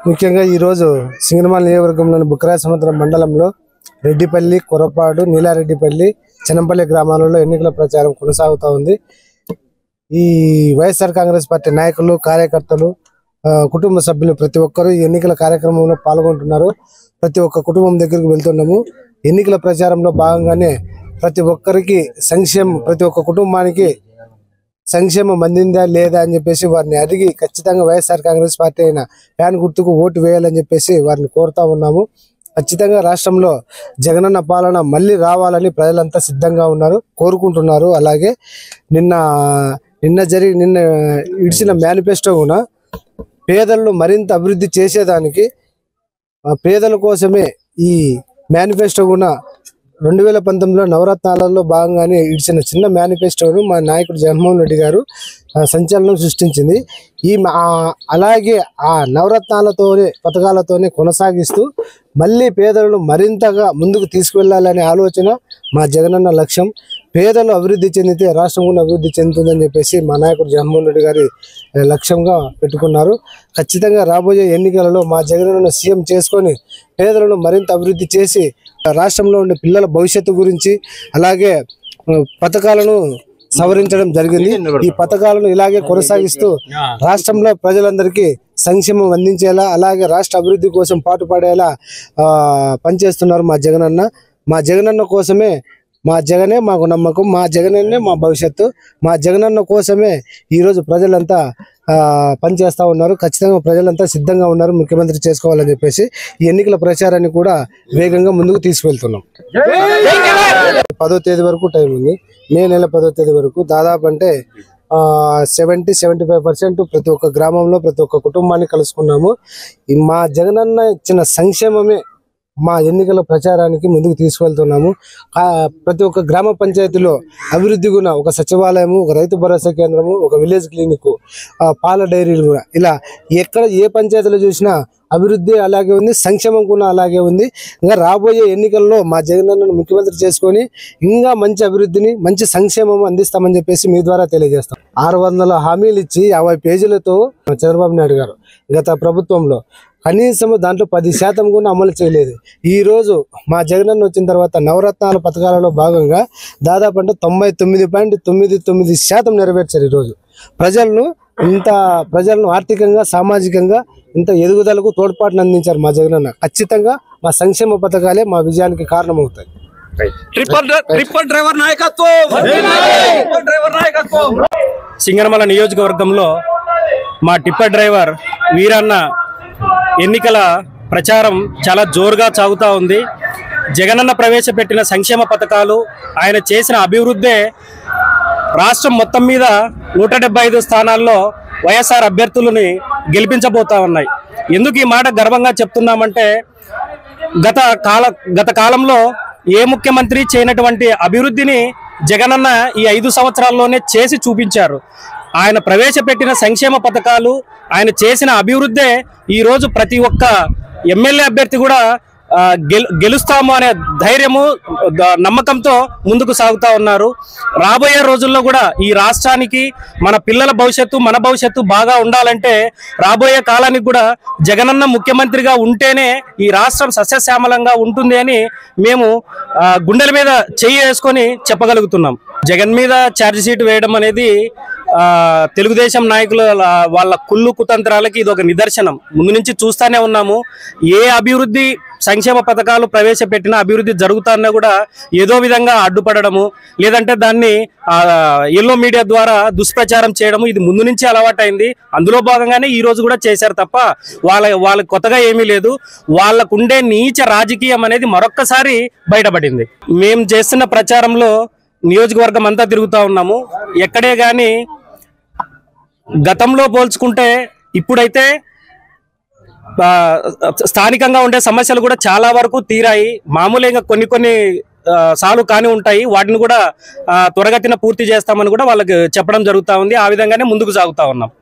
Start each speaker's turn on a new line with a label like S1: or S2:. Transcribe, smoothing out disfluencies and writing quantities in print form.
S1: ముఖ్యంగా ఈ రోజు సింగనమల నియోజకవర్గంలోని బుక్కరాయ సముద్రం మండలంలో రెడ్డిపల్లి, కొరపాడు, నీలారెడ్డిపల్లి, చెనంపల్లి గ్రామాలలో ఎన్నికల ప్రచారం కొనసాగుతూ ఉంది. ఈ వైఎస్ఆర్ కాంగ్రెస్ పార్టీ నాయకులు, కార్యకర్తలు, కుటుంబ సభ్యులు ప్రతి ఒక్కరూ ఈ ఎన్నికల కార్యక్రమంలో పాల్గొంటున్నారు. ప్రతి ఒక్క కుటుంబం దగ్గరికి వెళ్తున్నాము. ఎన్నికల ప్రచారంలో భాగంగానే ప్రతి ఒక్కరికి ప్రతి ఒక్క కుటుంబానికి సంక్షేమం అందిందా లేదా అని చెప్పేసి వారిని అడిగి ఖచ్చితంగా వైఎస్ఆర్ కాంగ్రెస్ పార్టీ అయిన ఫ్యాన్ గుర్తుకు ఓటు వేయాలని చెప్పేసి వారిని కోరుతా ఉన్నాము. ఖచ్చితంగా రాష్ట్రంలో జగనన్న పాలన మళ్ళీ రావాలని ప్రజలంతా సిద్ధంగా ఉన్నారు, కోరుకుంటున్నారు. అలాగే నిన్న ఇడిచిన మేనిఫెస్టో కూడా పేదలను మరింత అభివృద్ధి చేసేదానికి, పేదల కోసమే ఈ మేనిఫెస్టో కూడా 2019లో నవరత్నాలలో భాగంగానే ఇచ్చిన చిన్న మేనిఫెస్టోను మా నాయకుడు జగన్మోహన్ రెడ్డి గారు సంచలనం సృష్టించింది. అలాగే ఆ నవరత్నాలతోనే, పథకాలతోనే కొనసాగిస్తూ మళ్ళీ పేదలను మరింతగా ముందుకు తీసుకువెళ్లాలనే ఆలోచన మా జగనన్న లక్ష్యం. పేదలు అభివృద్ధి చెందితే రాష్ట్రం కూడా అభివృద్ధి చెందుతుందని చెప్పేసి మా నాయకుడు జగన్మోహన్ రెడ్డి గారి లక్ష్యంగా పెట్టుకున్నారు. ఖచ్చితంగా రాబోయే ఎన్నికలలో మా జగనన్న సీఎం చేసుకొని పేదలను మరింత అభివృద్ధి చేసి రాష్ట్రంలో ఉండే పిల్లల భవిష్యత్తు గురించి, అలాగే పథకాలను సవరించడం జరిగింది. ఈ పథకాలను ఇలాగే కొనసాగిస్తూ రాష్ట్రంలో ప్రజలందరికీ సంక్షేమం అందించేలా, అలాగే రాష్ట్ర అభివృద్ధి కోసం పాటుపడేలా పనిచేస్తున్నారు మా జగనన్న. మా జగనన్న కోసమే, మా జగనే మాకు నమ్మకం, మా జగనన్నే మా భవిష్యత్తు, మా జగనన్న కోసమే ఈరోజు ప్రజలంతా పనిచేస్తూ ఉన్నారు. ఖచ్చితంగా ప్రజలంతా సిద్ధంగా ఉన్నారు ముఖ్యమంత్రి చేసుకోవాలని చెప్పేసి ఈ ఎన్నికల ప్రచారాన్ని కూడా వేగంగా ముందుకు తీసుకువెళ్తున్నాం. 10వ తేదీ వరకు టైం ఉంది. మే నెల 10వ తేదీ వరకు దాదాపు అంటే 70-75% ప్రతి ఒక్క గ్రామంలో ప్రతి ఒక్క కుటుంబాన్ని కలుసుకున్నాము. మా జగనన్న ఇచ్చిన సంక్షేమమే మా ఎన్నికల ప్రచారానికి ముందుకు తీసుకెళ్తున్నాము. ప్రతి ఒక్క గ్రామ పంచాయతీలో అభివృద్ధి కూడా ఒక సచివాలయము, ఒక రైతు భరోసా కేంద్రము, ఒక విలేజ్ క్లినిక్, పాల డైరీలు కూడా, ఇలా ఎక్కడ ఏ పంచాయతీలో చూసినా అభివృద్ధి అలాగే ఉంది, సంక్షేమం కూడా అలాగే ఉంది. ఇంకా రాబోయే ఎన్నికల్లో మా జగనన్నను ముఖ్యమంత్రి చేసుకొని ఇంకా మంచి అభివృద్ధిని, మంచి సంక్షేమం అందిస్తామని చెప్పేసి మీ ద్వారా తెలియజేస్తాం. 600 హామీలు ఇచ్చి 50 పేజీలతో చంద్రబాబు నాయుడు గారు గత ప్రభుత్వంలో కనీసం దాంట్లో 10% కూడా అమలు చేయలేదు. ఈ రోజు మా జగనన్న వచ్చిన తర్వాత నవరత్నాల పథకాలలో భాగంగా దాదాపు అంటే 99.99% నెరవేర్చారు. ఈరోజు ప్రజలను ఆర్థికంగా, సామాజికంగా ఇంత ఎదుగుదలకు తోడ్పాటును అందించారు మా జగనన్న. ఖచ్చితంగా మా సంక్షేమ పథకాలే మా విజయానికి కారణమవుతాయి.
S2: సింగనమల నియోజకవర్గంలో మా టిప్పర్ డ్రైవర్ వీరన్న ఎన్నికల ప్రచారం చాలా జోరుగా సాగుతూ ఉంది. జగనన్న ప్రవేశపెట్టిన సంక్షేమ పథకాలు, ఆయన చేసిన అభివృద్ధే రాష్ట్రం మొత్తం మీద 175 స్థానాల్లో వైఎస్ఆర్ అభ్యర్థులని గెలిపించబోతా ఉన్నాయి. ఎందుకు ఈ మాట గర్వంగా చెప్తున్నామంటే గత కాలంలో ఏ ముఖ్యమంత్రి చేయనటువంటి అభివృద్ధిని జగనన్న ఈ 5 సంవత్సరాల్లోనే చేసి చూపించారు. ఆయన ప్రవేశపెట్టిన సంక్షేమ పథకాలు, ఆయన చేసిన అభివృద్ధే ఈరోజు ప్రతి ఒక్క ఎమ్మెల్యే అభ్యర్థి కూడా గెలుస్తాము అనే ధైర్యము, నమ్మకంతో ముందుకు సాగుతూ ఉన్నారు. రాబోయే రోజుల్లో కూడా ఈ రాష్ట్రానికి, మన పిల్లల భవిష్యత్తు, మన భవిష్యత్తు బాగా ఉండాలంటే రాబోయే కాలానికి కూడా జగనన్న ముఖ్యమంత్రిగా ఉంటేనే ఈ రాష్ట్రం సస్యశ్యామలంగా ఉంటుంది అని మేము గుండెల మీద చెయ్యి వేసుకొని చెప్పగలుగుతున్నాం. జగన్ మీద ఛార్జ్ షీట్ వేయడం అనేది తెలుగుదేశం నాయకుల వాళ్ళ కుళ్ళు కుతంత్రాలకి ఇది ఒక నిదర్శనం. ముందు నుంచి చూస్తూనే ఉన్నాము. ఏ అభివృద్ధి సంక్షేమ పథకాలు ప్రవేశపెట్టిన అభివృద్ధి జరుగుతున్నా కూడా ఏదో విధంగా అడ్డుపడము, లేదంటే దాన్ని ఎల్లో మీడియా ద్వారా దుష్ప్రచారం చేయడము, ఇది ముందు నుంచి అలవాటైంది. అందులో భాగంగానే ఈ రోజు కూడా చేశారు తప్ప వాళ్ళకి కొత్తగా ఏమీ లేదు. వాళ్ళకుండే నీచ రాజకీయం అనేది మరొక్కసారి బయటపడింది. మేము చేస్తున్న ప్రచారంలో నియోజకవర్గం అంతా తిరుగుతూ ఉన్నాము. ఎక్కడే కానీ గతంలో పోల్చుకుంటే ఇప్పుడైతే స్థానికంగా ఉండే సమస్యలు కూడా చాలా వరకు తీరాయి. మామూలుగా కొన్ని సార్లు కానీ ఉంటాయి, వాటిని కూడా త్వరగతిన పూర్తి చేస్తామని కూడా వాళ్ళకి చెప్పడం జరుగుతూ ఉంది. ఆ విధంగానే ముందుకు సాగుతూ ఉన్నాం.